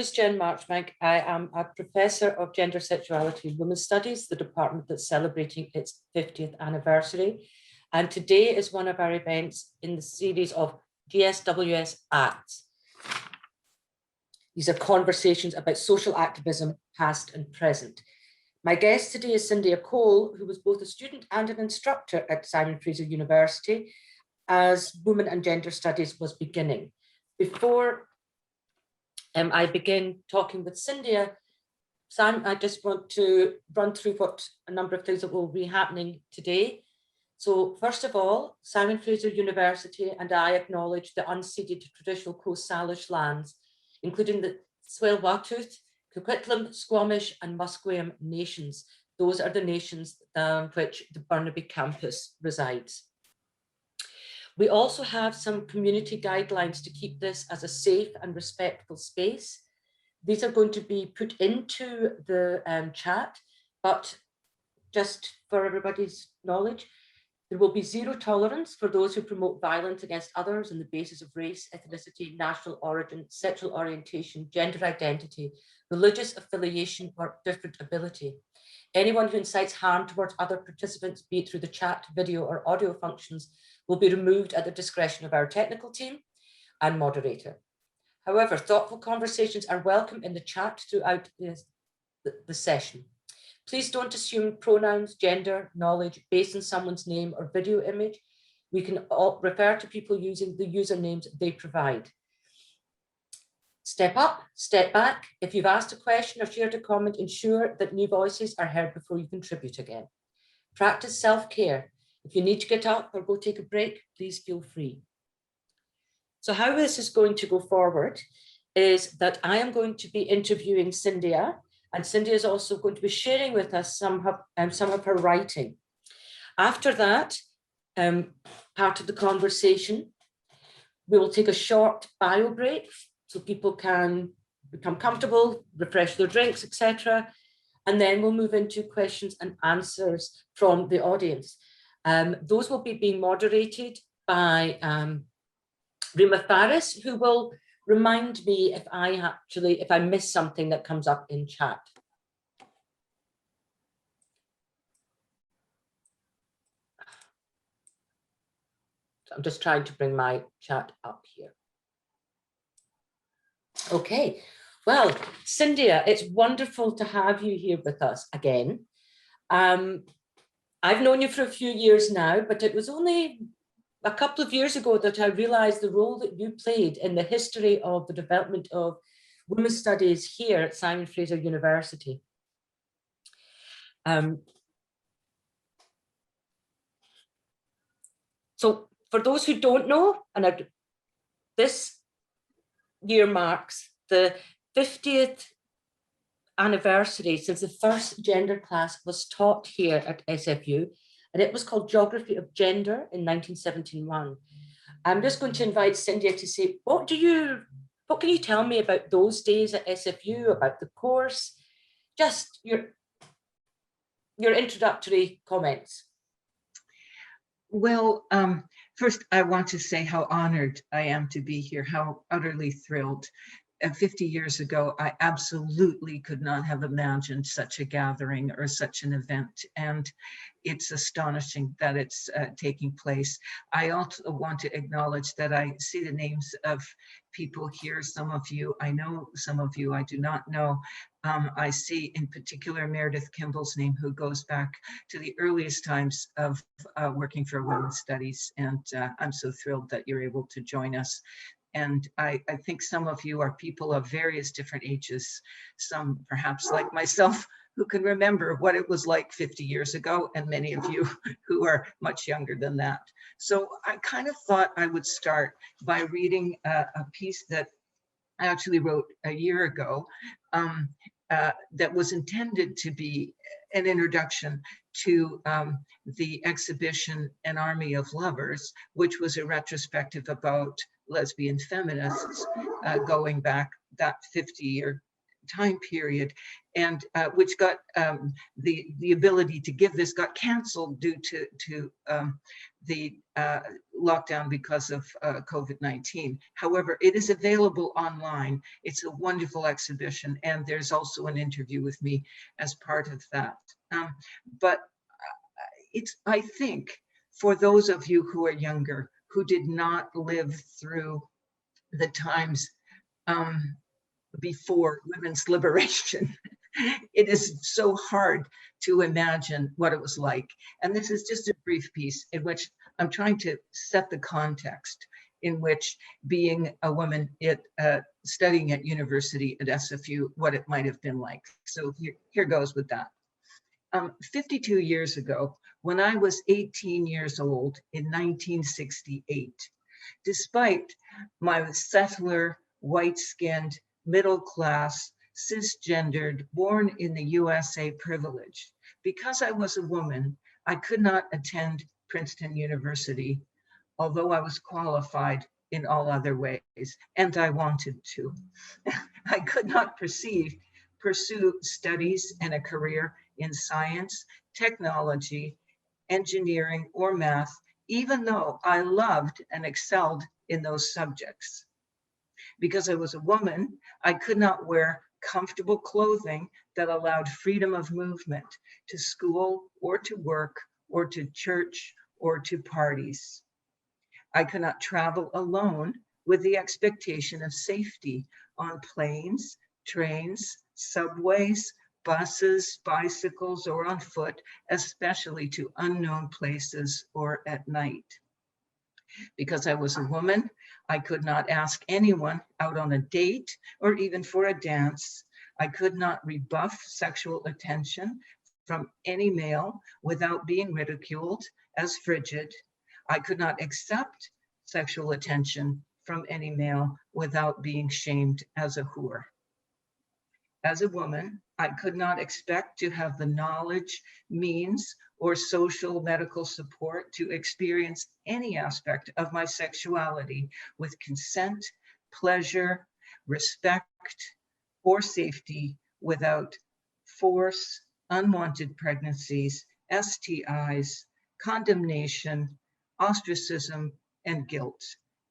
Is Jen Marchbank. I am a professor of gender, sexuality and women's studies, the department that's celebrating its 50th anniversary. And today is one of our events in the series of GSWS Acts. These are conversations about social activism, past and present. My guest today is Cyndia Cole, who was both a student and an instructor at Simon Fraser University as women and gender studies was beginning. Before I begin talking with Cyndia, Sam, I just want to run through what a number of things that will be happening today. So first of all, Simon Fraser University and I acknowledge the unceded traditional Coast Salish lands, including the Tsleil-Waututh, Coquitlam, Squamish and Musqueam nations. Those are the nations which the Burnaby campus resides. We also have some community guidelines to keep this as a safe and respectful space. These are going to be put into the chat, but just for everybody's knowledge, there will be zero tolerance for those who promote violence against others on the basis of race, ethnicity, national origin, sexual orientation, gender identity, religious affiliation, or different ability. Anyone who incites harm towards other participants, be it through the chat, video, or audio functions, will be removed at the discretion of our technical team and moderator. However, thoughtful conversations are welcome in the chat throughout the session. Please don't assume pronouns, gender, knowledge based on someone's name or video image. We can all refer to people using the usernames they provide. Step up, step back. If you've asked a question or shared a comment, ensure that new voices are heard before you contribute again. Practice self-care. If you need to get up or go take a break, please feel free. So how this is going to go forward is that I am going to be interviewing Cyndia, and Cyndia is also going to be sharing with us some of her writing. After that part of the conversation, we will take a short bio break so people can become comfortable, refresh their drinks, etc. And then we'll move into questions and answers from the audience. Those will be being moderated by Rima Faris, who will remind me if I miss something that comes up in chat. So I'm just trying to bring my chat up here. Okay, well, Cyndia, it's wonderful to have you here with us again. I've known you for a few years now, but it was only a couple of years ago that I realized the role that you played in the history of the development of women's studies here at Simon Fraser University. So for those who don't know, and this year marks the 50th anniversary since the first gender class was taught here at SFU, and it was called Geography of Gender in 1971. I'm just going to invite Cyndia to say, what can you tell me about those days at SFU, about the course, just your introductory comments. Well, first, I want to say how honored I am to be here, how utterly thrilled. 50 years ago, I absolutely could not have imagined such a gathering or such an event. And it's astonishing that it's taking place. I also want to acknowledge that I see the names of people here. Some of you I know, some of you I do not know. I see in particular Meredith Kimball's name, who goes back to the earliest times of working for women's studies. And I'm so thrilled that you're able to join us. And I think some of you are people of various different ages, some perhaps like myself, who can remember what it was like 50 years ago, and many of you who are much younger than that. So I kind of thought I would start by reading a piece that I actually wrote a year ago that was intended to be an introduction to the exhibition An Army of Lovers, which was a retrospective about lesbian feminists going back that 50-year time period, and which got the ability to give this got canceled due to the lockdown because of COVID-19. However, it is available online. It's a wonderful exhibition, and there's also an interview with me as part of that. But I think for those of you who are younger, who did not live through the times before women's liberation, it is so hard to imagine what it was like. And this is just a brief piece in which I'm trying to set the context in which being a woman studying at university at SFU, what it might have been like. So here goes with that. 52 years ago, when I was 18 years old in 1968, despite my settler, white-skinned, middle-class, cisgendered, born in the USA privilege, because I was a woman, I could not attend Princeton University, although I was qualified in all other ways, and I wanted to. I could not pursue studies and a career in science, technology, engineering, or math, even though I loved and excelled in those subjects. Because I was a woman, I could not wear comfortable clothing that allowed freedom of movement to school or to work or to church or to parties. I could not travel alone with the expectation of safety on planes, trains, subways, buses, bicycles, or on foot, especially to unknown places or at night. Because I was a woman, I could not ask anyone out on a date or even for a dance. I could not rebuff sexual attention from any male without being ridiculed as frigid. I could not accept sexual attention from any male without being shamed as a whore. As a woman, I could not expect to have the knowledge, means, or social medical support to experience any aspect of my sexuality with consent, pleasure, respect, or safety without force, unwanted pregnancies, STIs, condemnation, ostracism, and guilt.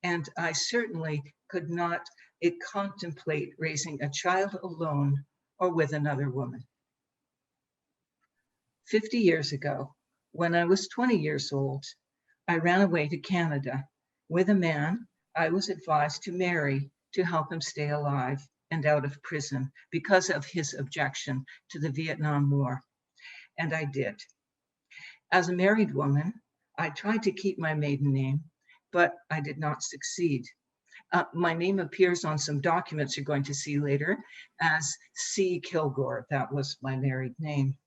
And I certainly could not contemplate raising a child alone or with another woman. 50 years ago, when I was 20 years old, I ran away to Canada with a man I was advised to marry to help him stay alive and out of prison because of his objection to the Vietnam War. And I did. As a married woman, I tried to keep my maiden name, but I did not succeed. My name appears on some documents you're going to see later as C. Kilgore. That was my married name.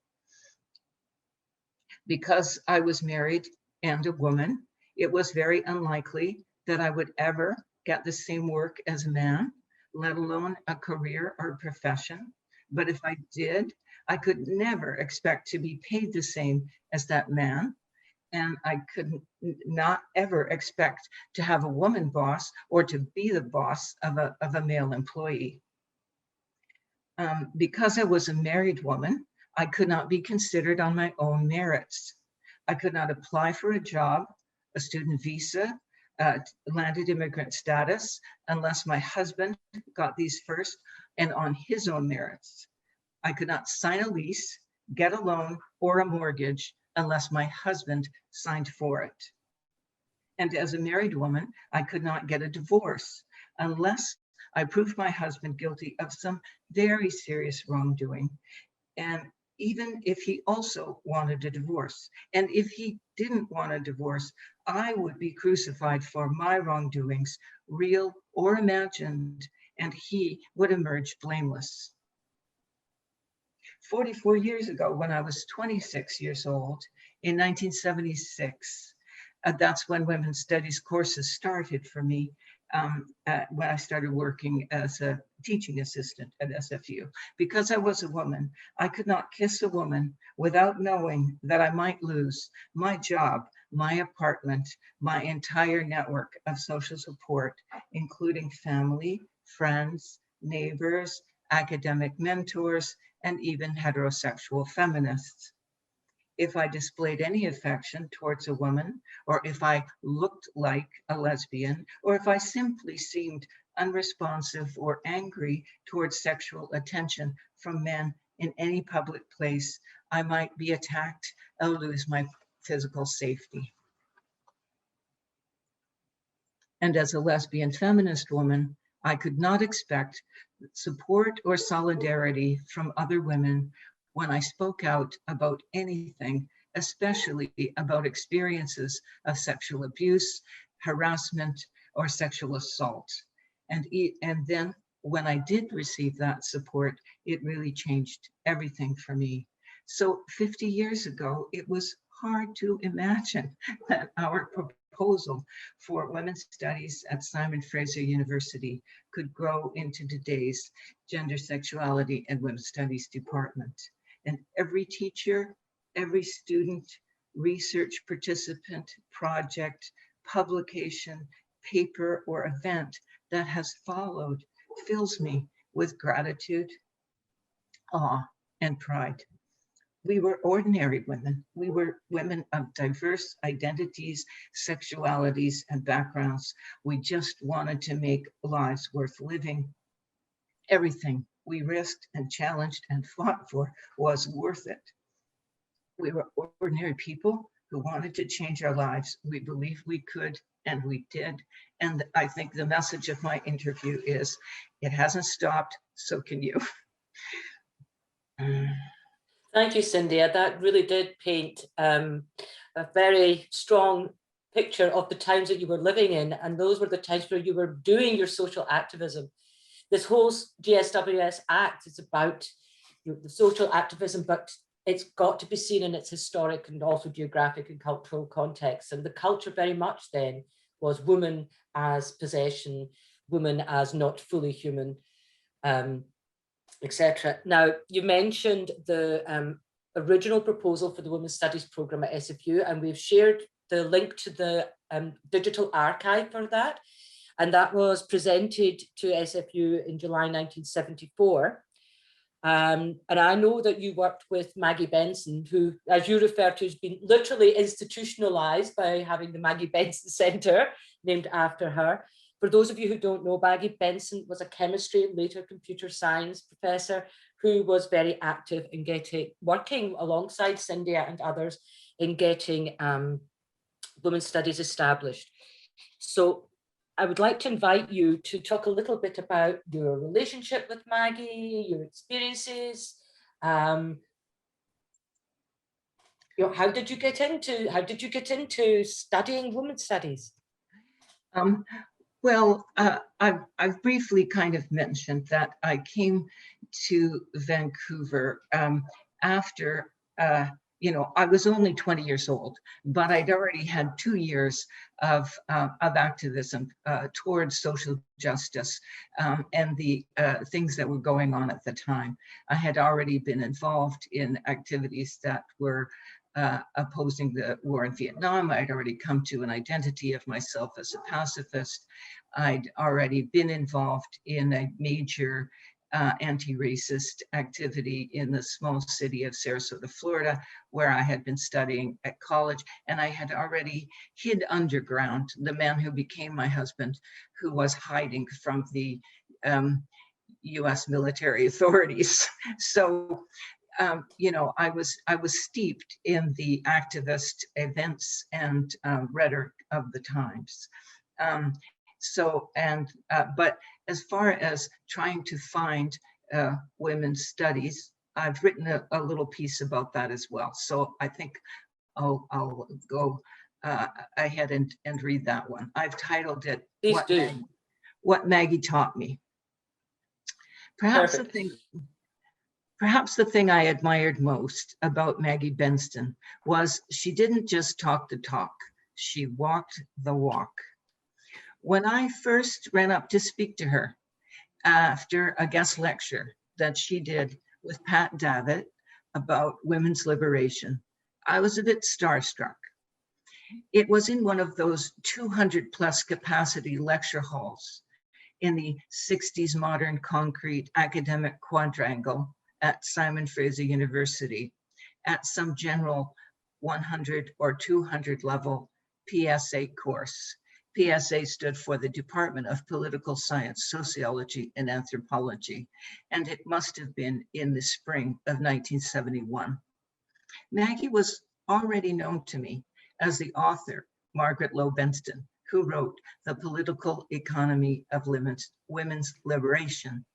Because I was married and a woman, it was very unlikely that I would ever get the same work as a man, let alone a career or profession. But if I did, I could never expect to be paid the same as that man. And I could not ever expect to have a woman boss or to be the boss of a male employee. Because I was a married woman, I could not be considered on my own merits. I could not apply for a job, a student visa, landed immigrant status, unless my husband got these first and on his own merits. I could not sign a lease, get a loan, or a mortgage unless my husband signed for it. And as a married woman, I could not get a divorce unless I proved my husband guilty of some very serious wrongdoing. And even if he also wanted a divorce, and if he didn't want a divorce, I would be crucified for my wrongdoings, real or imagined, and he would emerge blameless. 44 years ago, when I was 26 years old, in 1976, that's when women's studies courses started for me, when I started working as a teaching assistant at SFU. Because I was a woman, I could not kiss a woman without knowing that I might lose my job, my apartment, my entire network of social support, including family, friends, neighbors, academic mentors, and even heterosexual feminists. If I displayed any affection towards a woman, or if I looked like a lesbian, or if I simply seemed unresponsive or angry towards sexual attention from men in any public place, I might be attacked and lose my physical safety. And as a lesbian feminist woman, I could not expect support or solidarity from other women when I spoke out about anything, especially about experiences of sexual abuse, harassment, or sexual assault. And then when I did receive that support, it really changed everything for me. So 50 years ago, it was hard to imagine that our proposal for women's studies at Simon Fraser University could grow into today's gender, sexuality, and women's studies department. And every teacher, every student, research participant, project, publication, paper, or event that has followed fills me with gratitude, awe, and pride. We were ordinary women. We were women of diverse identities, sexualities, and backgrounds. We just wanted to make lives worth living. Everything we risked and challenged and fought for was worth it. We were ordinary people who wanted to change our lives. We believed we could, and we did. And I think the message of my interview is, it hasn't stopped, so can you. Thank you, Cyndia. That really did paint a very strong picture of the times that you were living in, and those were the times where you were doing your social activism. This whole GSWS Act is about the social activism, but it's got to be seen in its historic and also geographic and cultural context. And the culture very much then was woman as possession, woman as not fully human, etc. Now, you mentioned the original proposal for the Women's Studies program at SFU, and we've shared the link to the digital archive for that. And that was presented to SFU in July 1974. And I know that you worked with Maggie Benson, who, as you refer to, has been literally institutionalized by having the Maggie Benson Center named after her. For those of you who don't know, Maggie Benson was a chemistry, later computer science professor who was very active in working alongside Cyndia and others in getting women's studies established. So I would like to invite you to talk a little bit about your relationship with Maggie, your experiences. How did you get into studying women's studies? Well, I've briefly kind of mentioned that I came to Vancouver after, I was only 20 years old, but I'd already had 2 years of activism towards social justice and the things that were going on at the time. I had already been involved in activities that were opposing the war in Vietnam. I'd already come to an identity of myself as a pacifist. I'd already been involved in a major anti-racist activity in the small city of Sarasota, Florida, where I had been studying at college. And I had already hid underground. The man who became my husband, who was hiding from the US military authorities. So I was steeped in the activist events and rhetoric of the times. But as far as trying to find women's studies, I've written a little piece about that as well. So I think I'll go ahead and read that one. I've titled it, What Maggie Taught Me. Perhaps the thing I admired most about Maggie Benson was she didn't just talk the talk, she walked the walk. When I first ran up to speak to her after a guest lecture that she did with Pat Davitt about women's liberation, I was a bit starstruck. It was in one of those 200+ capacity lecture halls in the 60s modern concrete academic quadrangle at Simon Fraser University at some general 100 or 200 level PSA course. PSA stood for the Department of Political Science, Sociology, and Anthropology, and it must have been in the spring of 1971. Maggie was already known to me as the author, Margaret Lowe Benston, who wrote The Political Economy of Women's Liberation.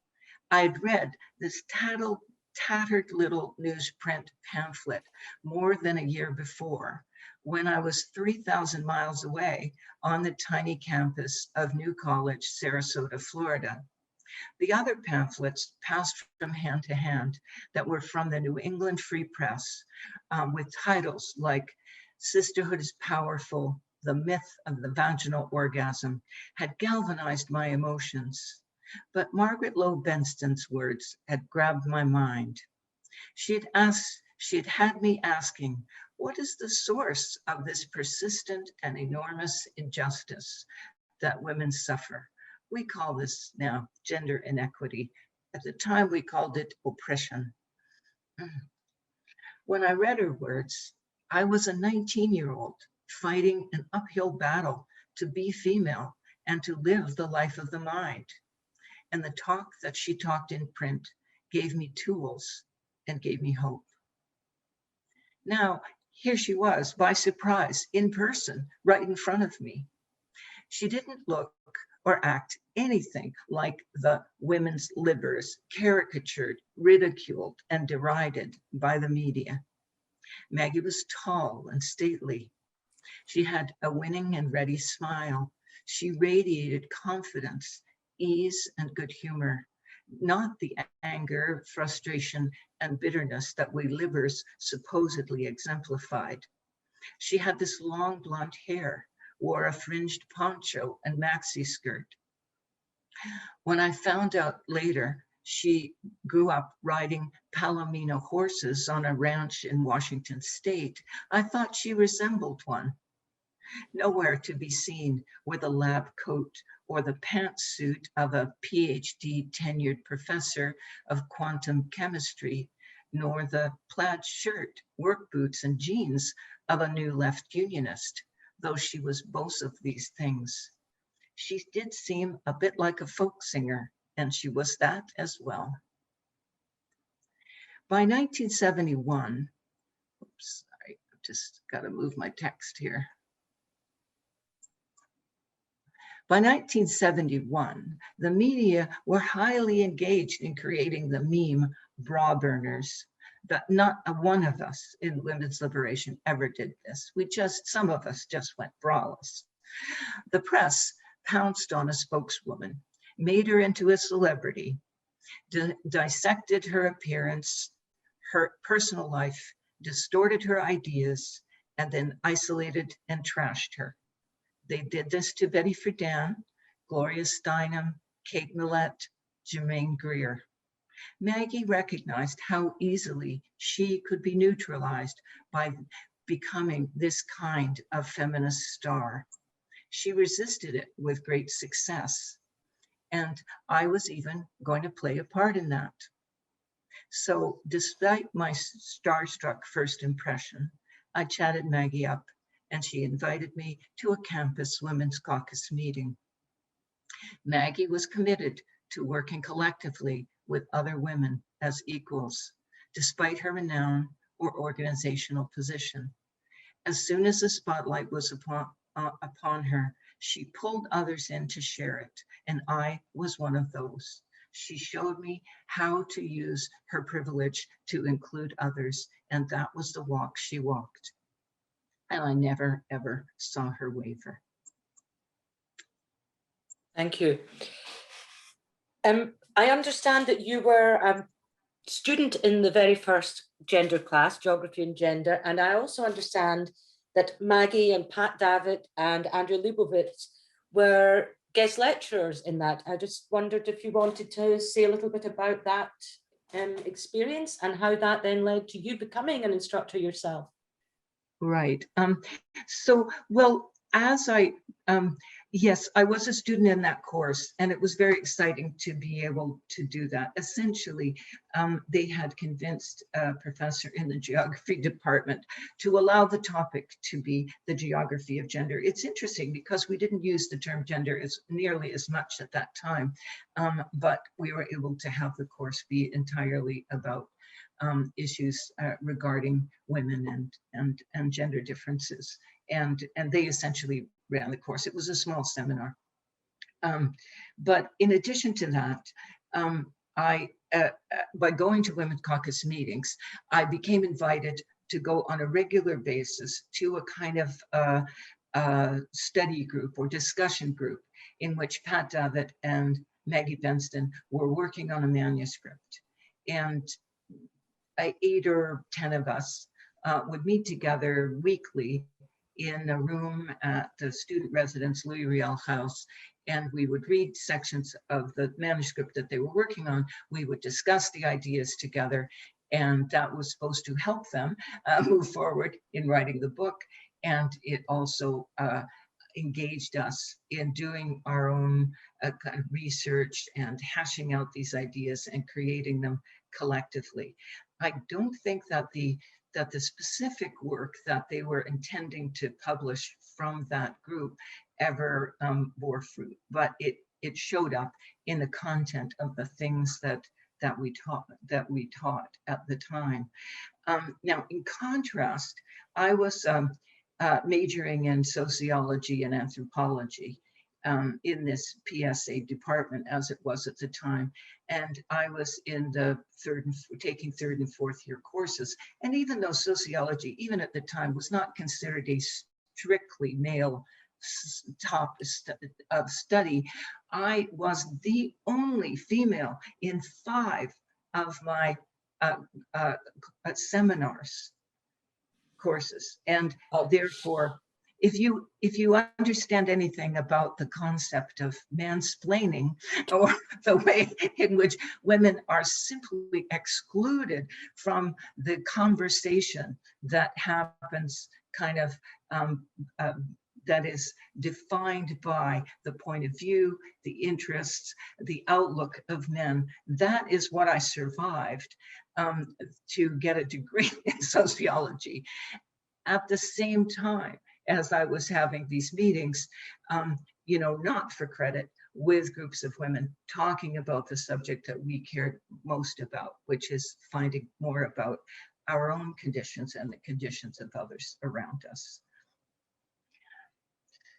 I'd read this tattered little newsprint pamphlet more than a year before, when I was 3,000 miles away on the tiny campus of New College, Sarasota, Florida. The other pamphlets passed from hand to hand that were from the New England Free Press, with titles like Sisterhood is Powerful, The Myth of the Vaginal Orgasm, had galvanized my emotions. But Margaret Lowe Benston's words had grabbed my mind. She had had me asking, what is the source of this persistent and enormous injustice that women suffer? We call this now gender inequity. At the time, we called it oppression. When I read her words, I was a 19-year-old fighting an uphill battle to be female and to live the life of the mind. And the talk that she talked in print gave me tools and gave me hope. Now, here she was, by surprise, in person, right in front of me. She didn't look or act anything like the women's libbers caricatured, ridiculed, and derided by the media. Maggie was tall and stately. She had a winning and ready smile. She radiated confidence, ease, and good humor, not the anger, frustration, and bitterness that we libbers supposedly exemplified. She had this long blonde hair, wore a fringed poncho and maxi skirt. When I found out later, she grew up riding Palomino horses on a ranch in Washington State, I thought she resembled one. Nowhere to be seen were the lab coat or the pantsuit of a PhD tenured professor of quantum chemistry, nor the plaid shirt, work boots, and jeans of a new left unionist, though she was both of these things. She did seem a bit like a folk singer, and she was that as well. By 1971, oops, sorry, I've just got to move my text here. By 1971, the media were highly engaged in creating the meme bra burners. That not a one of us in women's liberation ever did this. Some of us just went braless. The press pounced on a spokeswoman, made her into a celebrity, dissected her appearance, her personal life, distorted her ideas, and then isolated and trashed her. They did this to Betty Friedan, Gloria Steinem, Kate Millett, Germaine Greer. Maggie recognized how easily she could be neutralized by becoming this kind of feminist star. She resisted it with great success, and I was even going to play a part in that. So despite my starstruck first impression, I chatted Maggie up, and she invited me to a campus women's caucus meeting. Maggie was committed to working collectively with other women as equals, despite her renown or organizational position. As soon as the spotlight was upon her, she pulled others in to share it, and I was one of those. She showed me how to use her privilege to include others, and that was the walk she walked. And I never, ever saw her waver. Thank you. I understand that you were a student in the very first gender class, Geography and Gender, and I also understand that Maggie and Pat Davitt and Andrew Leibovitz were guest lecturers in that. I just wondered if you wanted to say a little bit about that experience and how that then led to you becoming an instructor yourself. Right. as I, yes, I was a student in that course, and it was very exciting to be able to do that. Essentially, they had convinced a professor in the geography department to allow the topic to be the geography of gender. It's interesting because we didn't use the term gender as nearly as much at that time, but we were able to have the course be entirely about issues regarding women and gender differences. And they essentially ran the course. It was a small seminar. But in addition to that, by going to Women's Caucus meetings, I became invited to go on a regular basis to a kind of study group or discussion group in which Pat Davitt and Maggie Benston were working on a manuscript. And 8 or 10 of us would meet together weekly in a room at the student residence Louis Riel House, and we would read sections of the manuscript that they were working on. We would discuss the ideas together, and that was supposed to help them move forward in writing the book. And it also engaged us in doing our own kind of research and hashing out these ideas and creating them collectively. I don't think that the specific work that they were intending to publish from that group ever bore fruit, but it showed up in the content of the things that we taught at the time. Now, in contrast, I was majoring in sociology and anthropology in this PSA department, as it was at the time. And I was in the taking third and fourth year courses. And even though sociology, even at the time, was not considered a strictly male top of study, I was the only female in 5 of my seminars courses. And therefore, if you understand anything about the concept of mansplaining, or the way in which women are simply excluded from the conversation that happens, kind of that is defined by the point of view, the interests, the outlook of men, that is what I survived to get a degree in sociology. At the same time as I was having these meetings, not for credit, with groups of women talking about the subject that we cared most about, which is finding more about our own conditions and the conditions of others around us.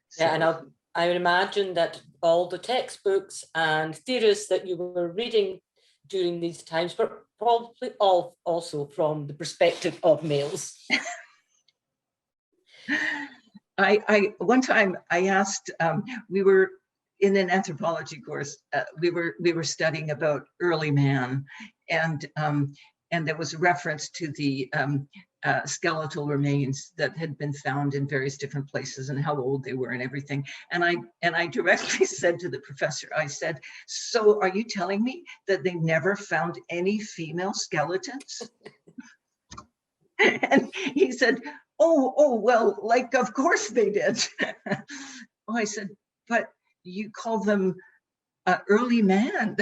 So, yeah, and I would imagine that all the textbooks and theories that you were reading during these times were probably all also from the perspective of males. One time I asked, we were in an anthropology course, we were studying about early man, and there was a reference to the skeletal remains that had been found in various different places and how old they were and everything. And I directly said to the professor, I said, "So are you telling me that they never found any female skeletons?" And he said, oh, well, like, of course they did. Oh, I said, but you call them early man.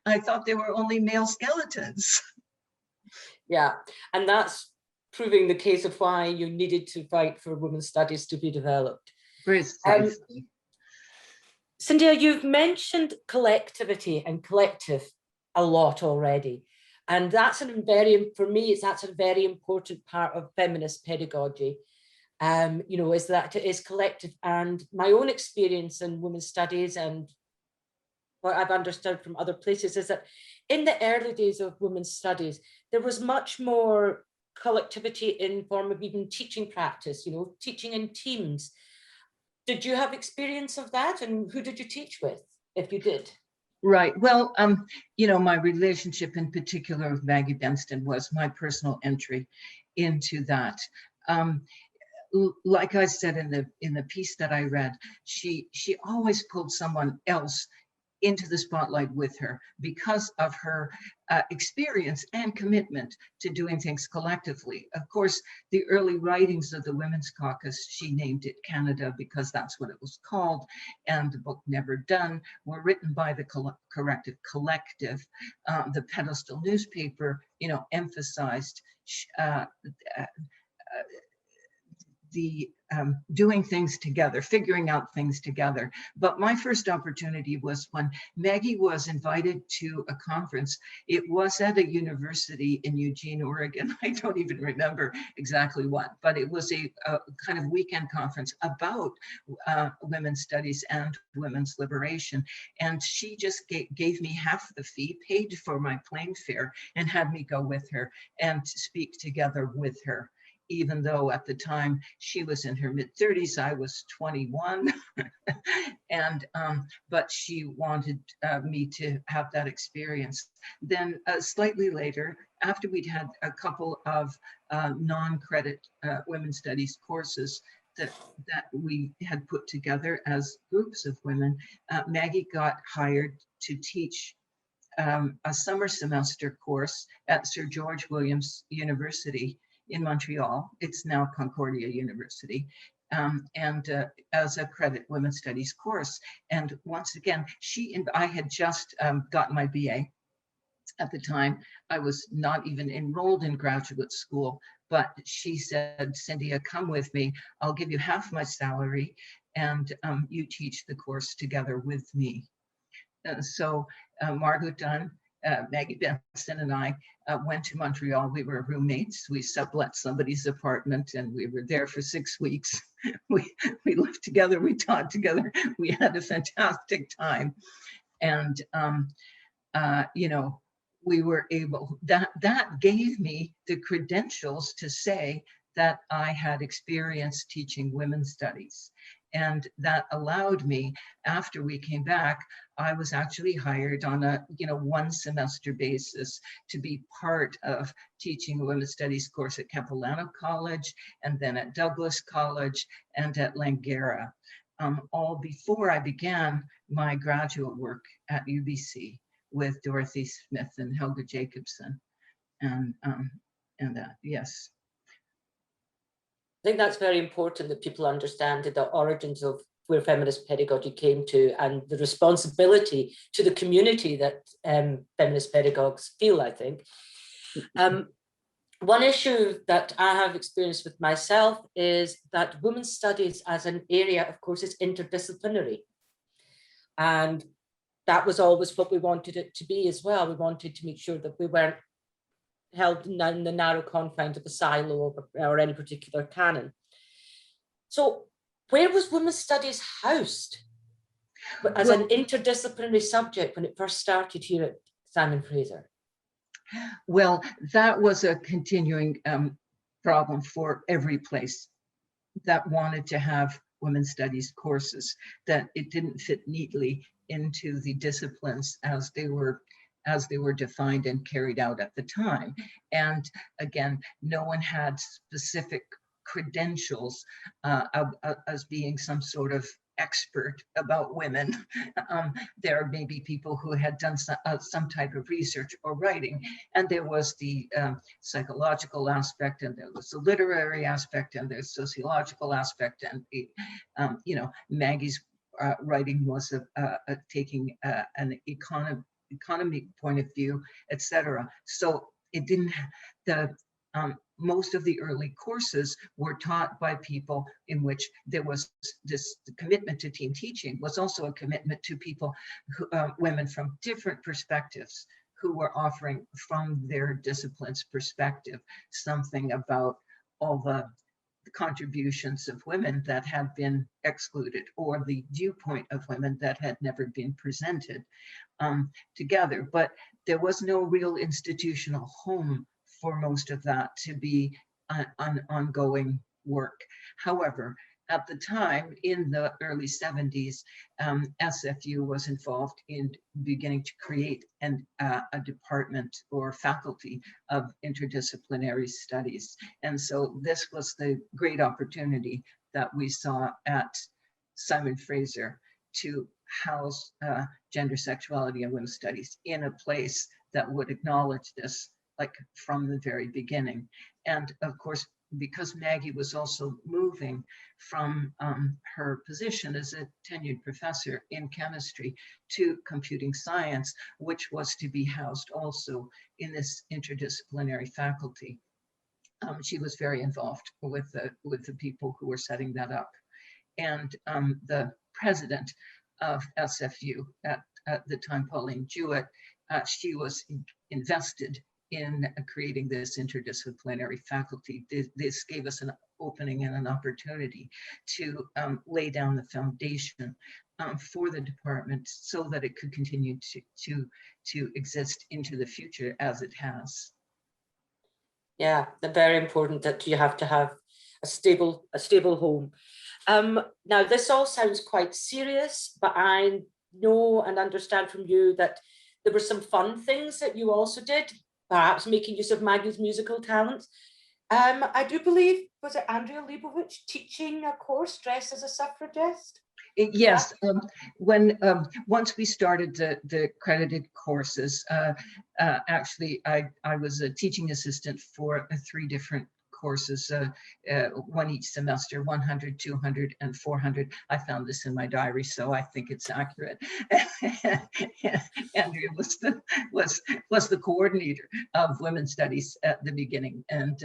I thought they were only male skeletons. Yeah, and that's proving the case of why you needed to fight for women's studies to be developed. Precisely. Cyndia, you've mentioned collectivity and collective a lot already. And that's for me, that's a very important part of feminist pedagogy, is that it is collective. And my own experience in women's studies and what I've understood from other places is that in the early days of women's studies, there was much more collectivity in form of even teaching practice, teaching in teams. Did you have experience of that? And who did you teach with, if you did? Right. Well, my relationship in particular with Maggie Benston was my personal entry into that. Like I said in the piece that I read, she always pulled someone else into the spotlight with her because of her experience and commitment to doing things collectively. Of course, the early writings of the Women's Caucus, she named it Canada because that's what it was called, and the book Never Done, were written by the Corrective Collective. The Pedestal newspaper, emphasized the doing things together, figuring out things together. But my first opportunity was when Maggie was invited to a conference. It was at a university in Eugene, Oregon. I don't even remember exactly what, but it was a kind of weekend conference about women's studies and women's liberation. And she just gave me half the fee, paid for my plane fare, and had me go with her and speak together with her, even though at the time she was in her mid-30s, I was 21, and but she wanted me to have that experience. Then slightly later, after we'd had a couple of non-credit women's studies courses that we had put together as groups of women, Maggie got hired to teach a summer semester course at Sir George Williams University in Montreal. It's now Concordia University, and as a credit women's studies course. And once again, I had just got my BA. At the time, I was not even enrolled in graduate school, but she said, Cyndia, come with me. I'll give you half my salary, and you teach the course together with me. So Margaret Dunn, Maggie Benson, and I went to Montreal. We were roommates. We sublet somebody's apartment, and we were there for 6 weeks. we lived together. We taught together. We had a fantastic time, and we were able. That gave me the credentials to say that I had experience teaching women's studies. And that allowed me, after we came back, I was actually hired on a 1 semester basis to be part of teaching a women's studies course at Capilano College, and then at Douglas College, and at Langara, all before I began my graduate work at UBC with Dorothy Smith and Helga Jacobson. And yes. I think that's very important that people understand the origins of where feminist pedagogy came to and the responsibility to the community that feminist pedagogues feel, I think. One issue that I have experienced with myself is that women's studies as an area, of course, is interdisciplinary. And that was always what we wanted it to be as well. We wanted to make sure that we weren't held in the narrow confines of a silo or any particular canon. So where was women's studies housed as an interdisciplinary subject when it first started here at Simon Fraser? Well, that was a continuing problem for every place that wanted to have women's studies courses, that it didn't fit neatly into the disciplines as they were defined and carried out at the time. And again, no one had specific credentials as being some sort of expert about women. There may be people who had done some type of research or writing, and there was the psychological aspect, and there was the literary aspect, and there's sociological aspect, and Maggie's writing was taking an economy point of view, etc. So it didn't, most of the early courses were taught by people in which there was this commitment to team teaching, was also a commitment to people, women from different perspectives, who were offering from their discipline's perspective something about all the contributions of women that had been excluded, or the viewpoint of women that had never been presented together. But there was no real institutional home for most of that to be an ongoing work. However, at the time, in the early 70s, SFU was involved in beginning to create a department or faculty of interdisciplinary studies. And so this was the great opportunity that we saw at Simon Fraser to house gender, sexuality, and women's studies in a place that would acknowledge this, like from the very beginning. And of course, because Maggie was also moving from her position as a tenured professor in chemistry to computing science, which was to be housed also in this interdisciplinary faculty. She was very involved with the people who were setting that up. And the president of SFU at the time, Pauline Jewett, she was invested in creating this interdisciplinary faculty. This gave us an opening and an opportunity to lay down the foundation for the department so that it could continue to exist into the future as it has. Yeah, they're very important that you have to have a stable home. Now, this all sounds quite serious, but I know and understand from you that there were some fun things that you also did, perhaps making use of Maggie's musical talent. I do believe, was it Andrea Leibovich teaching a course, Dress as a Suffragist? Yes, when once we started the credited courses, actually I was a teaching assistant for 3 different courses, one each semester, 100, 200, and 400. I found this in my diary, so I think it's accurate. Andrea was the coordinator of women's studies at the beginning, and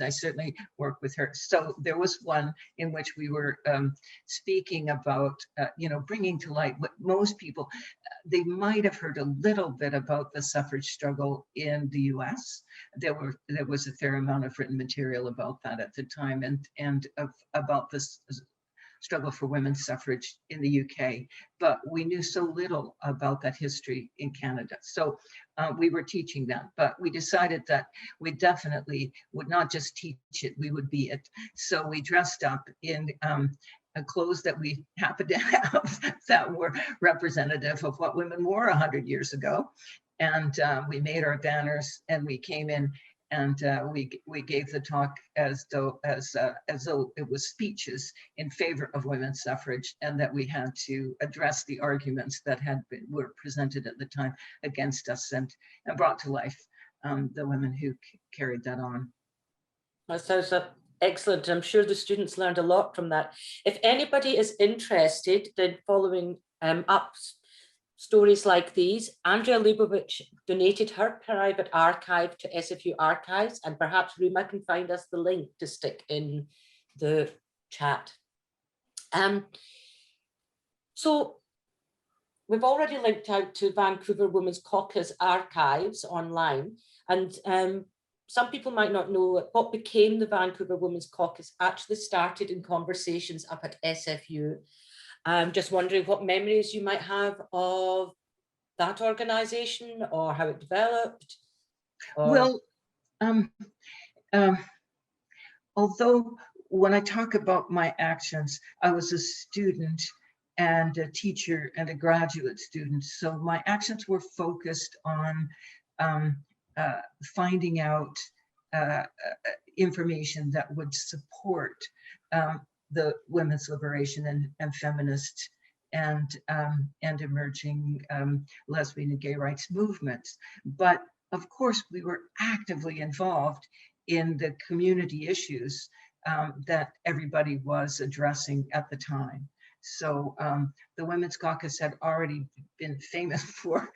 I certainly worked with her. So there was one in which we were speaking about, bringing to light what most people, they might have heard a little bit about the suffrage struggle in the US. There was a fair amount of written material about that at the time, and about this struggle for women's suffrage in the UK, but we knew so little about that history in Canada. So we were teaching that, but we decided that we definitely would not just teach it, we would be it. So we dressed up in clothes that we happened to have that were representative of what women wore 100 years ago. And we made our banners, and we came in, and we gave the talk as though it was speeches in favor of women's suffrage, and that we had to address the arguments that were presented at the time against us, and brought to life the women who carried that on. That sounds excellent. I'm sure the students learned a lot from that. If anybody is interested in following up stories like these, Andrea Leibovich donated her private archive to SFU Archives, and perhaps Rima can find us the link to stick in the chat. So we've already linked out to Vancouver Women's Caucus archives online, and some people might not know what became the Vancouver Women's Caucus actually started in conversations up at SFU. I'm just wondering what memories you might have of that organization, or how it developed. Well, although when I talk about my actions, I was a student and a teacher and a graduate student. So my actions were focused on finding out information that would support the women's liberation and feminist and emerging lesbian and gay rights movements. But of course, we were actively involved in the community issues that everybody was addressing at the time. So the Women's Caucus had already been famous for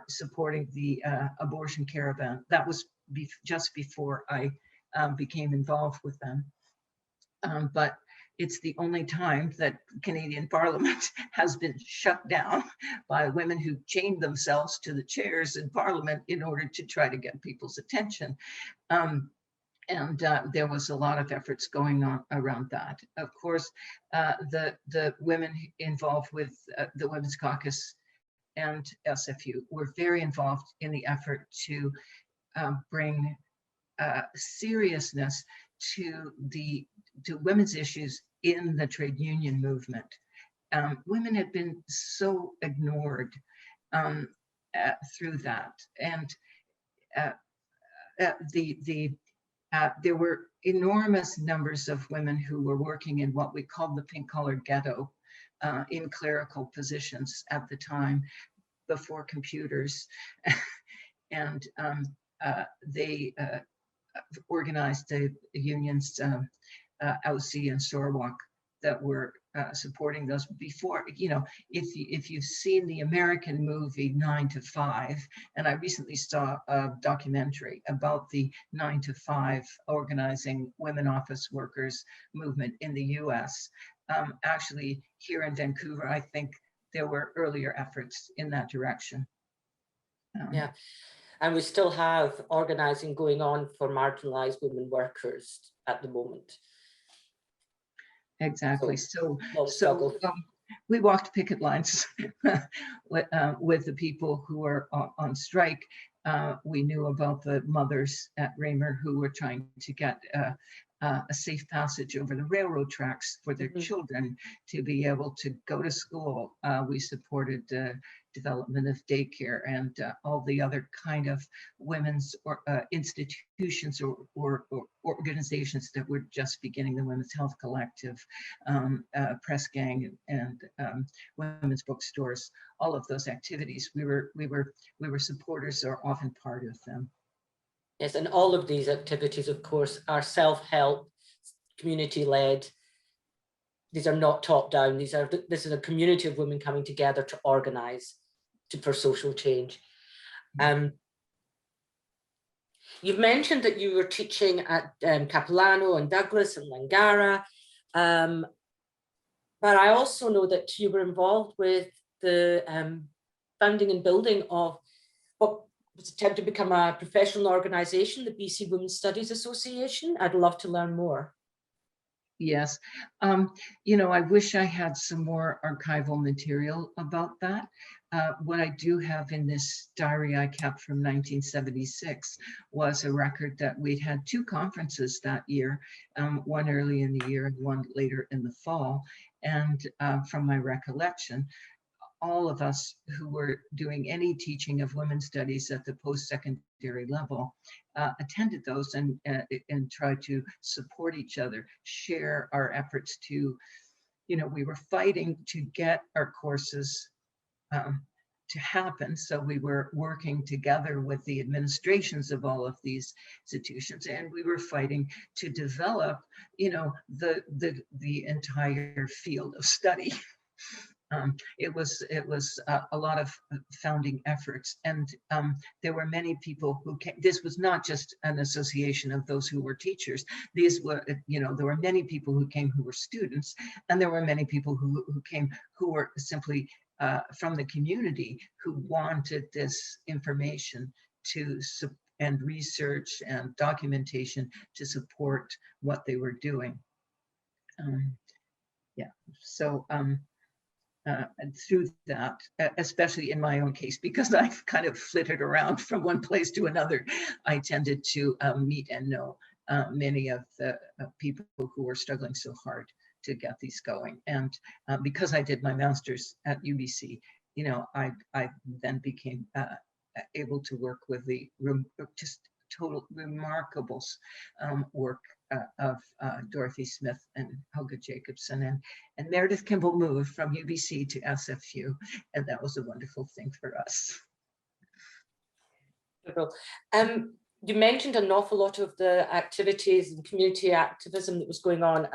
supporting the abortion caravan. That was just before I became involved with them. But it's the only time that Canadian Parliament has been shut down by women who chained themselves to the chairs in Parliament in order to try to get people's attention. And there was a lot of efforts going on around that. Of course, the women involved with the Women's Caucus and SFU were very involved in the effort to bring seriousness to women's issues in the trade union movement. Women had been so ignored through that, and there were enormous numbers of women who were working in what we called the pink-collar ghetto, in clerical positions at the time, before computers. And they organized the unions, Aussie and Sorwalk, that were supporting those before. If you've seen the American movie 9 to 5, and I recently saw a documentary about the 9 to 5 organizing women office workers movement in the US. Actually, here in Vancouver, I think there were earlier efforts in that direction. Yeah, and we still have organizing going on for marginalized women workers at the moment. Exactly. So struggle. We walked picket lines with the people who were on strike. We knew about the mothers at Raymer who were trying to get a safe passage over the railroad tracks for their children to be able to go to school. We supported development of daycare and all the other kind of women's institutions or organizations that were just beginning, the Women's Health Collective, Press Gang, and women's bookstores. All of those activities, we were supporters or often part of them. Yes, and all of these activities, of course, are self-help, community-led. These are not top-down. This is a community of women coming together to organize for social change. You've mentioned that you were teaching at Capilano and Douglas and Langara, but I also know that you were involved with the founding and building of what was attempted to become a professional organization, the BC Women's Studies Association. I'd love to learn more. Yes, I wish I had some more archival material about that. What I do have in this diary I kept from 1976 was a record that we'd had 2 conferences that year, one early in the year and one later in the fall. And from my recollection, all of us who were doing any teaching of women's studies at the post-secondary level attended those and tried to support each other, share our efforts to, we were fighting to get our courses to happen. So we were working together with the administrations of all of these institutions, and we were fighting to develop, the entire field of study. It was a lot of founding efforts, and there were many people who came. This was not just an association of those who were teachers. These were, there were many people who came who were students, and there were many people who came who were simply from the community who wanted this information and research and documentation to support what they were doing. So. And through that, especially in my own case, because I've kind of flitted around from one place to another, I tended to meet and know many of the people who were struggling so hard to get these going. And because I did my master's at UBC, I then became able to work with the just total remarkable work of Dorothy Smith and Helga Jacobson, and Meredith Kimball moved from UBC to SFU, and that was a wonderful thing for us. You mentioned an awful lot of the activities and community activism that was going on.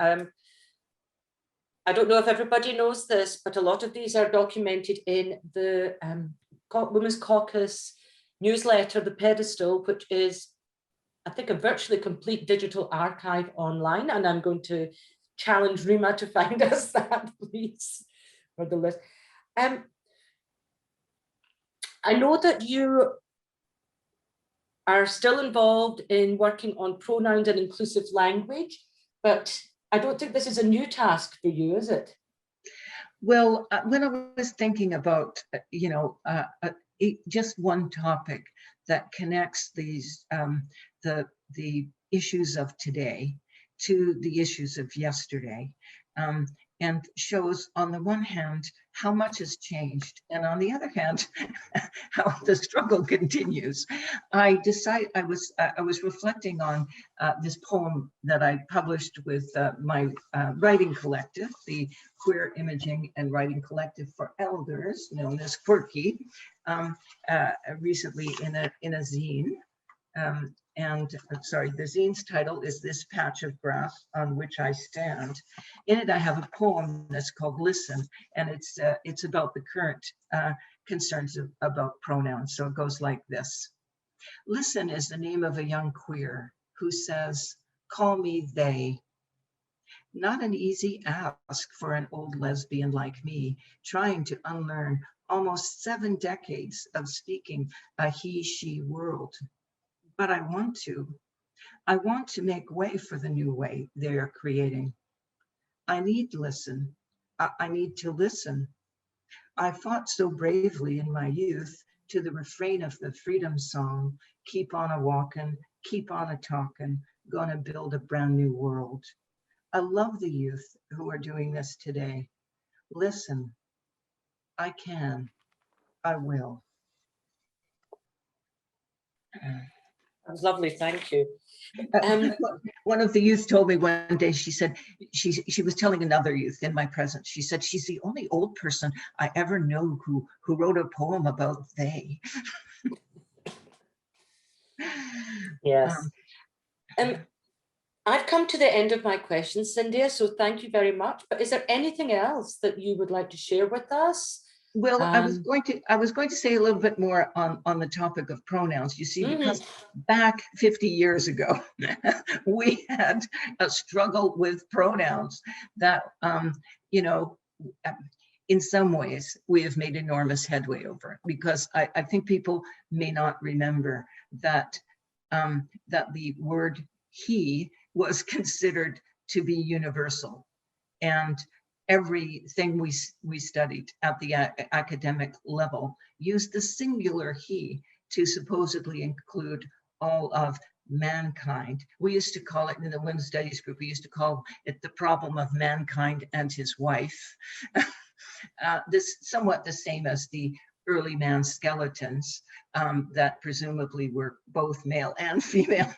I don't know if everybody knows this, but a lot of these are documented in the Women's Caucus newsletter, The Pedestal, which is, I think, a virtually complete digital archive online, and I'm going to challenge Rima to find us that, please, for the list. I know that you are still involved in working on pronouns and inclusive language, but I don't think this is a new task for you, is it? Well, when I was thinking about, just one topic that connects these the issues of today to the issues of yesterday, and shows on the one hand how much has changed, and on the other hand how the struggle continues. I was reflecting on this poem that I published with my writing collective, the Queer Imaging and Writing Collective for Elders, known as Quirky, recently in a zine. Sorry, the zine's title is This Patch of Grass on Which I Stand. In it, I have a poem that's called Listen, and it's about the current concerns about pronouns. So it goes like this. Listen is the name of a young queer who says, call me they. Not an easy ask for an old lesbian like me, trying to unlearn almost 7 decades of speaking a he-she world. But I want to. I want to make way for the new way they are creating. I need to listen. I need to listen. I fought so bravely in my youth to the refrain of the freedom song, keep on a walkin', keep on a talkin', gonna build a brand new world. I love the youth who are doing this today. Listen, I can, I will. That was lovely, thank you. One of the youth told me one day, she said, she was telling another youth in my presence, she said, she's the only old person I ever know who wrote a poem about they. Yes. I've come to the end of my questions, Cyndia, so thank you very much. But is there anything else that you would like to share with us? Well, I was going to say a little bit more on the topic of pronouns. You see, because back 50 years ago, we had a struggle with pronouns that, you know, in some ways we have made enormous headway over, because I think people may not remember that that the word he was considered to be universal, and everything we studied at the academic level used the singular he to supposedly include all of mankind. We used to call it, in the women's studies group, we used to call it the problem of mankind and his wife. This somewhat the same as the early man skeletons that presumably were both male and female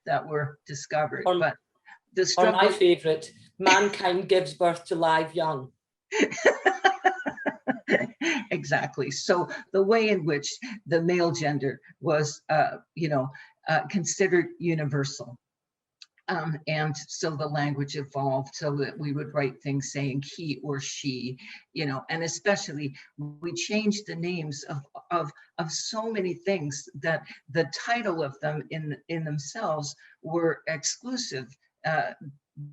that were discovered. But the struggle, or my favorite, mankind gives birth to live young. Exactly. So the way in which the male gender was, considered universal. And so the language evolved so that we would write things saying he or she, and especially we changed the names of so many things that the title of them in themselves were exclusive,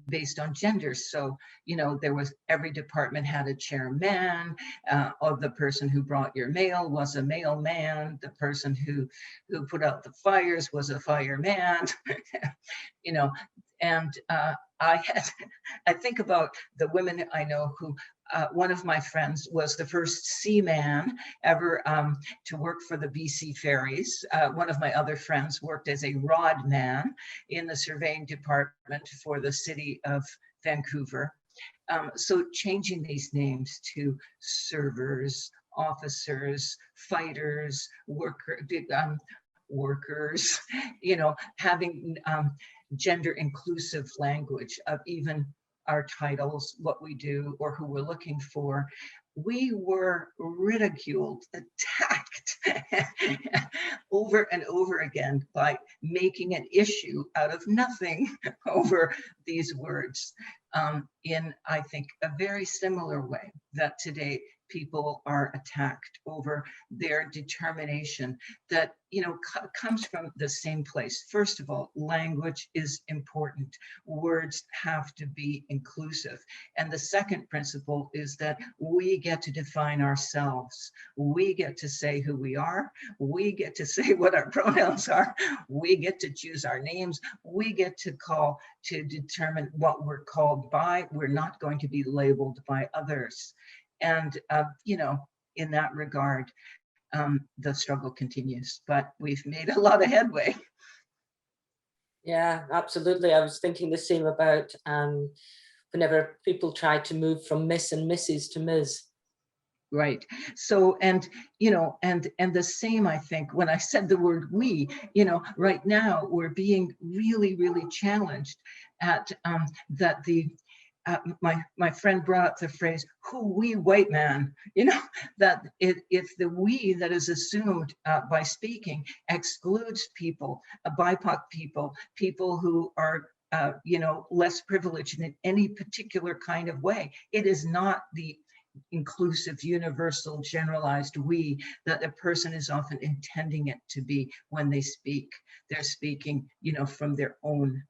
based on gender. So, there was, every department had a chairman, or the person who brought your mail was a mailman, the person who put out the fires was a fireman, and I think about the women I know who, one of my friends was the first seaman ever to work for the BC Ferries. One of my other friends worked as a rod man in the surveying department for the city of Vancouver. So changing these names to servers, officers, fighters, workers, having gender inclusive language of even our titles, what we do, or who we're looking for. We were ridiculed, attacked over and over again by making an issue out of nothing over these words, in, I think, a very similar way that today people are attacked over their determination that, comes from the same place. First of all, language is important. Words have to be inclusive. And the second principle is that we get to define ourselves. We get to say who we are. We get to say what our pronouns are. We get to choose our names. We get to determine what we're called by. We're not going to be labeled by others. And, in that regard, the struggle continues, but we've made a lot of headway. Yeah, absolutely. I was thinking the same about whenever people try to move from Miss and Mrs. to Ms. Right. So, and, you know, and the same, I think, when I said the word we, you know, right now we're being really, really challenged at that my friend brought up the phrase, who we white man, you know, that if the we that is assumed by speaking excludes people, BIPOC people, people who are you know, less privileged in any particular kind of way. It is not the inclusive, universal, generalized we that a person is often intending it to be when they speak. They're speaking, you know, from their own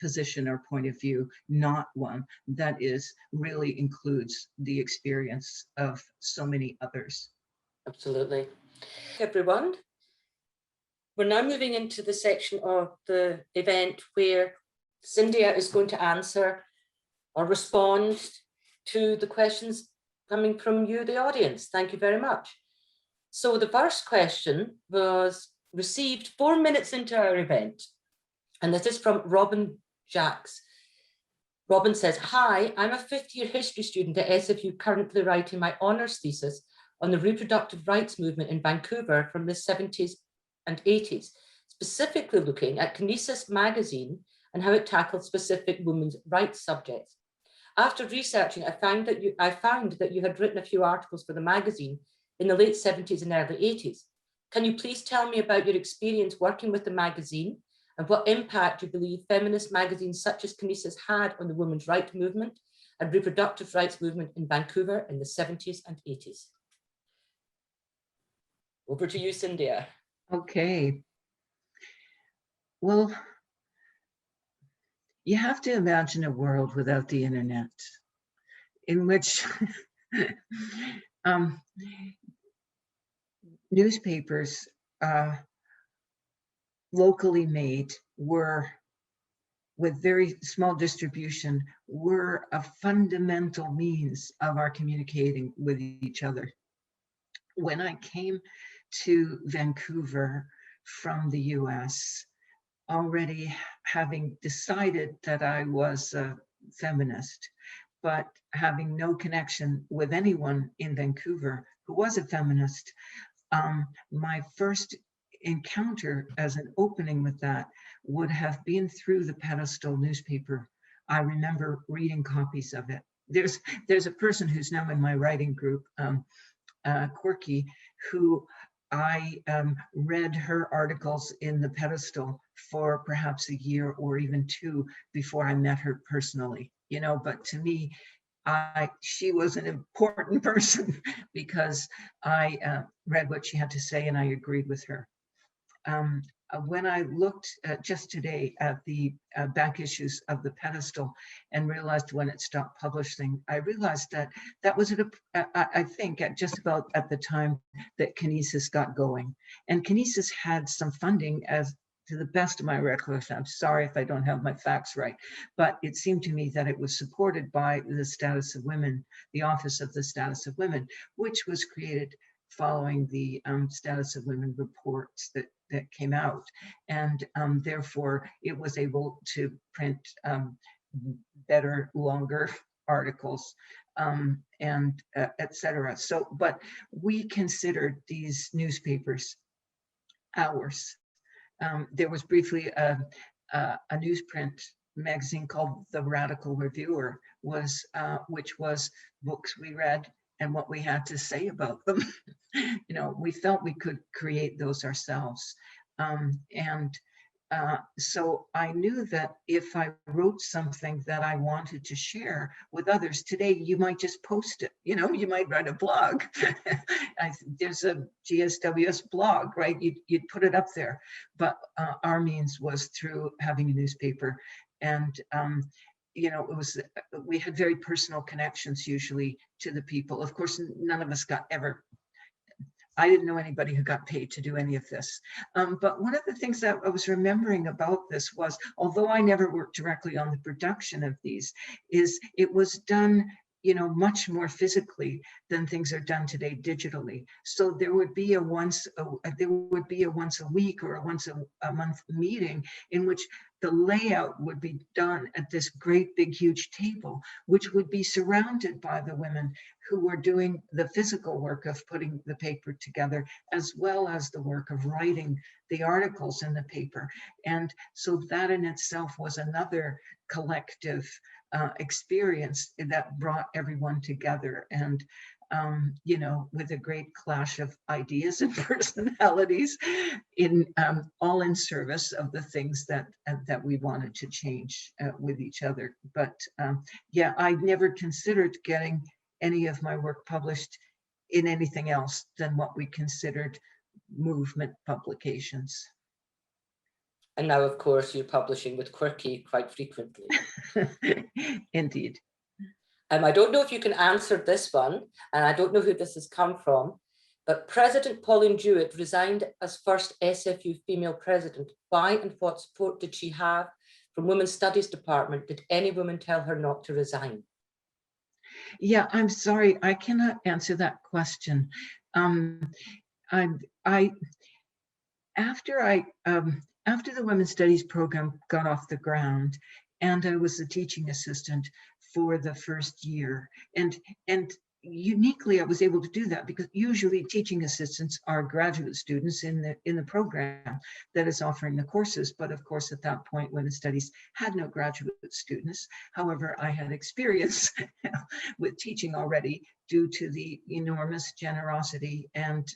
position or point of view, not one that is really includes the experience of so many others. Absolutely. Everyone, we're now moving into the section of the event where Cyndia is going to answer or respond to the questions coming from you, the audience. Thank you very much. So the first question was received 4 minutes into our event, and this is from Robin Jacques. Robin says, hi, I'm a fifth-year history student at SFU currently writing my honours thesis on the reproductive rights movement in Vancouver from the 70s and 80s, specifically looking at Kinesis magazine and how it tackled specific women's rights subjects. After researching, I found that you had written a few articles for the magazine in the late 70s and early 80s. Can you please tell me about your experience working with the magazine and what impact you believe feminist magazines such as Kinesis had on the women's rights movement and reproductive rights movement in Vancouver in the 70s and 80s? Over to you, Cyndia. Okay. Well, you have to imagine a world without the internet in which newspapers locally made were, with very small distribution, were a fundamental means of our communicating with each other. When I came to Vancouver from the US, already having decided that I was a feminist, but having no connection with anyone in Vancouver who was a feminist, my first encounter as an opening with that would have been through the Pedestal newspaper. I remember reading copies of it. There's a person who's now in my writing group, Quirky, who I read her articles in the Pedestal for perhaps a year or even two before I met her personally, you know, but to me, she was an important person because I read what she had to say and I agreed with her. When I looked just today at the back issues of the Pedestal and realized when it stopped publishing, I realized that that was, I think, at just about at the time that Kinesis got going. And Kinesis had some funding, as to the best of my recollection. I'm sorry if I don't have my facts right, but it seemed to me that it was supported by the Status of Women, the Office of the Status of Women, which was created following the Status of Women reports that came out. And therefore, it was able to print better, longer articles and etc. So, but we considered these newspapers ours. There was briefly a newsprint magazine called The Radical Reviewer, which was books we read and what we had to say about them. You know, we felt we could create those ourselves. So I knew that if I wrote something that I wanted to share with others, today you might just post it, you know, you might write a blog. There's a GSWS blog, right? You'd put it up there, but our means was through having a newspaper. And you know, we had very personal connections usually to the people. Of course, none of us I didn't know anybody who got paid to do any of this. But one of the things that I was remembering about this was, although I never worked directly on the production of these, is it was done much more physically than things are done today digitally. So there would be a once a week or a once a month meeting in which the layout would be done at this great big huge table, which would be surrounded by the women who were doing the physical work of putting the paper together, as well as the work of writing the articles in the paper. And so that in itself was another collective experience that brought everyone together, and with a great clash of ideas and personalities, in all in service of the things that we wanted to change with each other. But yeah, I never considered getting any of my work published in anything else than what we considered movement publications. And now, of course, you're publishing with Quirky quite frequently. Indeed. I don't know if you can answer this one, and I don't know who this has come from, but President Pauline Jewett resigned as first SFU female president. Why and what support did she have from Women's Studies Department? Did any woman tell her not to resign? Yeah, I'm sorry, I cannot answer that question. After the Women's Studies program got off the ground, and I was a teaching assistant for the first year, and uniquely I was able to do that because usually teaching assistants are graduate students in the program that is offering the courses. But of course, at that point, Women's Studies had no graduate students. However, I had experience with teaching already due to the enormous generosity and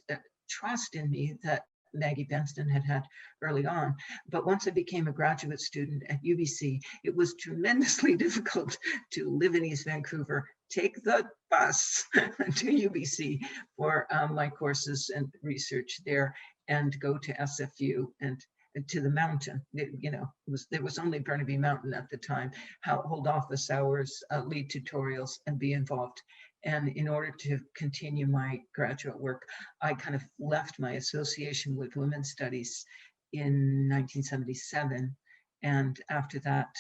trust in me that Maggie Benston had early on. But once I became a graduate student at UBC, it was tremendously difficult to live in East Vancouver, take the bus to UBC for my courses and research there, and go to SFU and to the mountain. There was only Burnaby Mountain at the time, hold office hours, lead tutorials, and be involved. And in order to continue my graduate work, I kind of left my association with women's studies in 1977. And after that,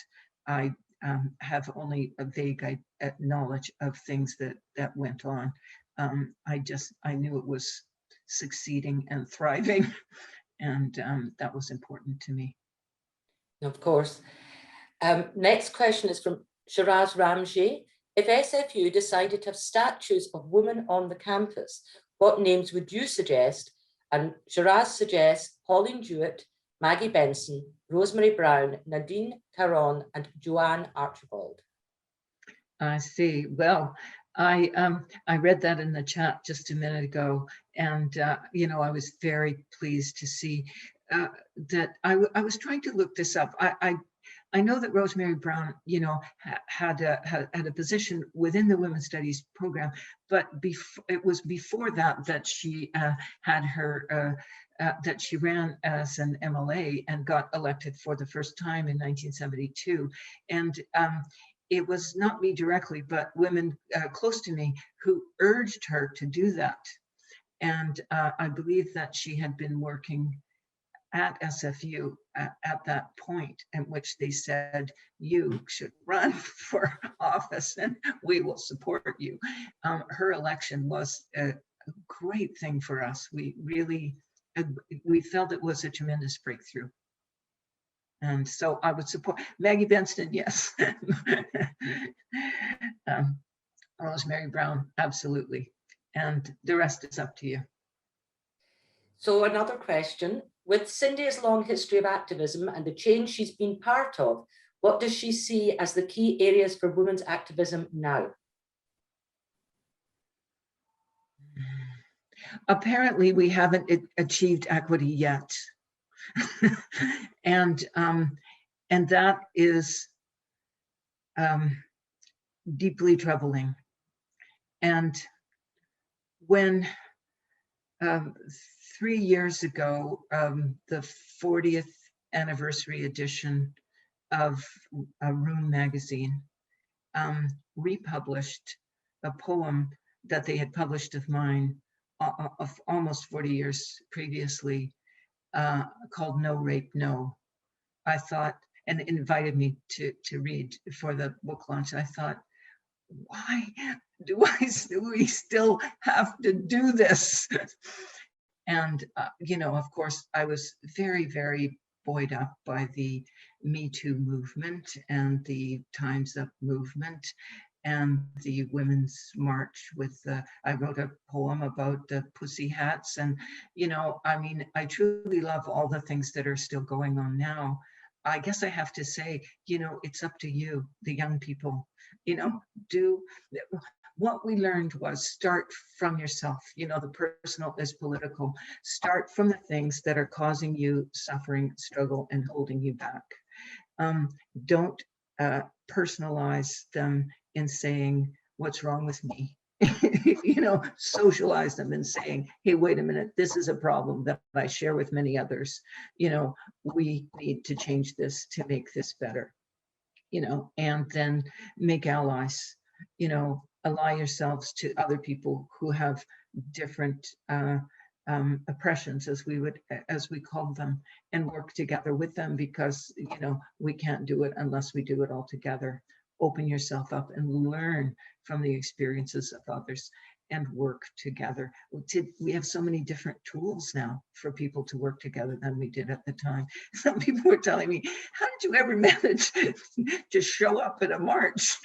I have only a vague knowledge of things that went on. I knew it was succeeding and thriving, and that was important to me. Of course. Next question is from Shiraz Ramji. If SFU decided to have statues of women on the campus, what names would you suggest? And Shiraz suggests Pauline Jewett, Maggie Benson, Rosemary Brown, Nadine Caron, and Joanne Archibald. I see. Well, I read that in the chat just a minute ago, and I was very pleased to see that. I was trying to look this up. I know that Rosemary Brown, had a position within the Women's Studies program, but it was before that she had her that she ran as an MLA and got elected for the first time in 1972, and it was not me directly, but women close to me who urged her to do that, and I believe that she had been working at SFU at that point, in which they said, you should run for office and we will support you. Her election was a great thing for us. We felt it was a tremendous breakthrough. And so I would support Maggie Benston, yes. Rosemary Brown, absolutely. And the rest is up to you. So another question, with Cyndia's long history of activism and the change she's been part of, what does she see as the key areas for women's activism now? Apparently, we haven't achieved equity yet. And that is deeply troubling. And when 3 years ago, the 40th anniversary edition of Room magazine republished a poem that they had published of mine of almost 40 years previously, called No Rape, No. I thought, and invited me to read for the book launch. I thought, why do we still have to do this? And, of course, I was very, very buoyed up by the Me Too movement and the Time's Up movement and the Women's March with I wrote a poem about the pussy hats. And, I mean, I truly love all the things that are still going on now. I guess I have to say, it's up to you, the young people, do what we learned was start from yourself. The personal is political. Start from the things that are causing you suffering, struggle, and holding you back. Don't personalize them in saying, what's wrong with me? Socialize them in saying, hey, wait a minute, this is a problem that I share with many others. We need to change this to make this better, and then make allies, ally yourselves to other people who have different oppressions, as we call them, and work together with them, because we can't do it unless we do it all together. Open yourself up and learn from the experiences of others and work together. We have so many different tools now for people to work together than we did at the time. Some people were telling me, how did you ever manage to show up at a march?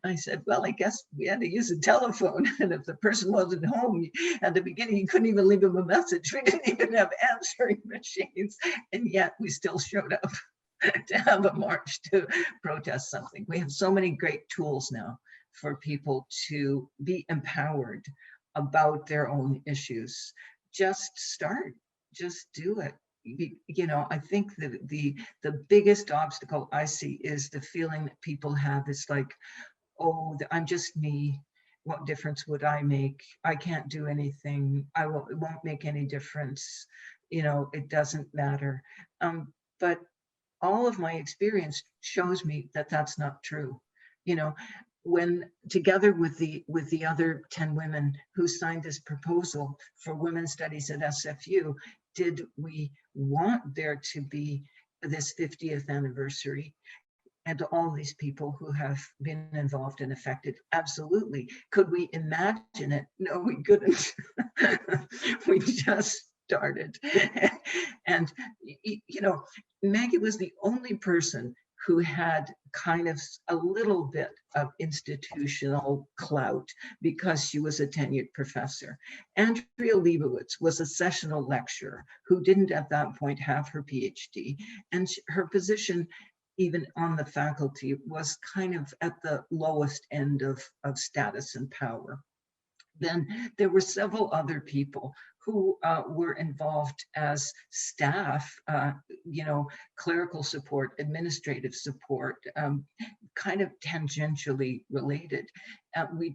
I said, well, I guess we had to use a telephone. And if the person wasn't home at the beginning, you couldn't even leave them a message. We didn't even have answering machines. And yet we still showed up to have a march to protest something. We have so many great tools now for people to be empowered about their own issues. Just start, just do it. I think that the biggest obstacle I see is the feeling that people have. It's like, oh, I'm just me. What difference would I make? I can't do anything. It won't make any difference. It doesn't matter. But all of my experience shows me that that's not true. When together with the other 10 women who signed this proposal for women's studies at SFU, did we want there to be this 50th anniversary and all these people who have been involved and affected? Absolutely. Could we imagine it? No, we couldn't. We just started. And, Maggie was the only person who had kind of a little bit of institutional clout because she was a tenured professor. Andrea Leibowitz was a sessional lecturer who didn't at that point have her PhD, and her position even on the faculty was kind of at the lowest end of status and power. Then there were several other people who were involved as staff, clerical support, administrative support, kind of tangentially related. We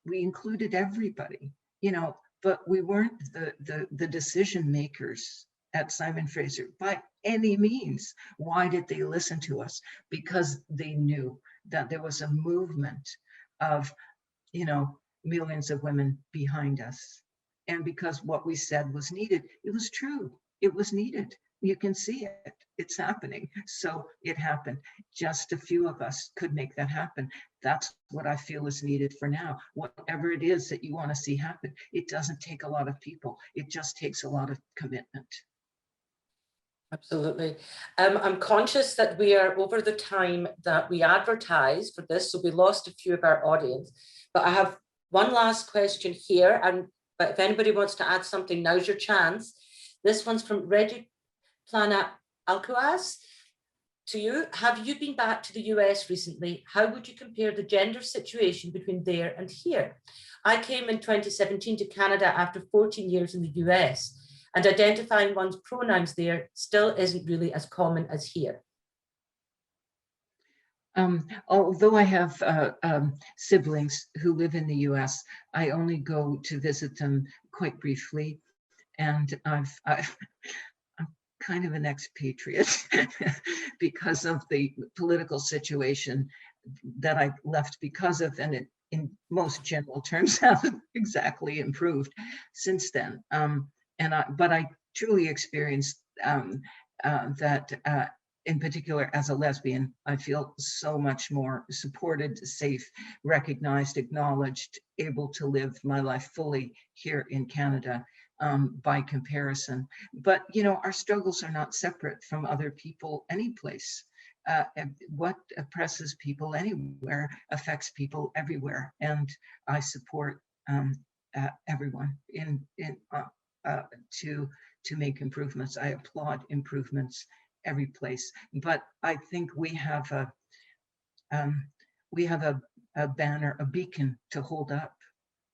included everybody, but we weren't the decision makers at Simon Fraser by any means. Why did they listen to us? Because they knew that there was a movement of millions of women behind us. And because what we said was needed, it was true. It was needed. You can see it. It's happening. So it happened. Just a few of us could make that happen. That's what I feel is needed for now. Whatever it is that you want to see happen, it doesn't take a lot of people. It just takes a lot of commitment. Absolutely. I'm conscious that we are over the time that we advertised for this, so we lost a few of our audience. But I have one last question here, but if anybody wants to add something, now's your chance. This one's from Reggie Plana Alcoaz. To you, have you been back to the US recently? How would you compare the gender situation between there and here? I came in 2017 to Canada after 14 years in the US, and identifying one's pronouns there still isn't really as common as here. Although I have siblings who live in the US, I only go to visit them quite briefly. And I'm kind of an expatriate because of the political situation that I left because of, and it, in most general terms, hasn't exactly improved since then. But I truly experienced that in particular, as a lesbian, I feel so much more supported, safe, recognized, acknowledged, able to live my life fully here in Canada by comparison. But, you know, our struggles are not separate from other people anyplace. What oppresses people anywhere affects people everywhere. And I support everyone to make improvements. I applaud improvements every place. But I think we have a banner, a beacon to hold up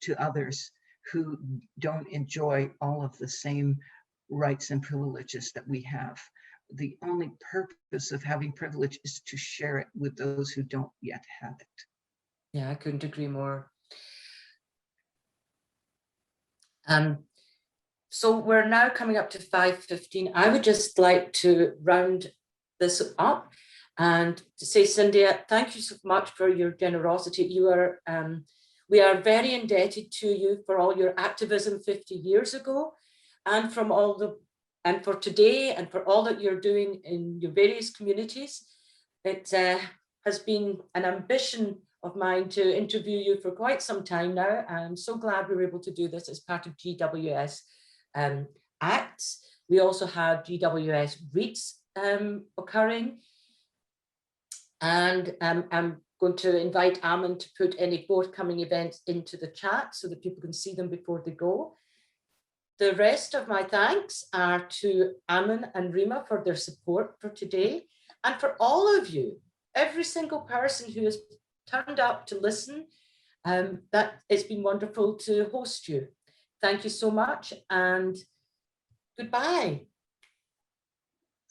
to others who don't enjoy all of the same rights and privileges that we have. The only purpose of having privilege is to share it with those who don't yet have it. Yeah, I couldn't agree more. So we're now coming up to 5:15. I would just like to round this up and to say, Cyndia, thank you so much for your generosity. You are, we are very indebted to you for all your activism 50 years ago, and for today, and for all that you're doing in your various communities. It has been an ambition of mine to interview you for quite some time now. I'm so glad we were able to do this as part of GWS acts. We also have GWS REITs occurring. And I'm going to invite Ammon to put any forthcoming events into the chat so that people can see them before they go. The rest of my thanks are to Ammon and Rima for their support for today, and for all of you, every single person who has turned up to listen. That it's been wonderful to host you. Thank you so much, and goodbye.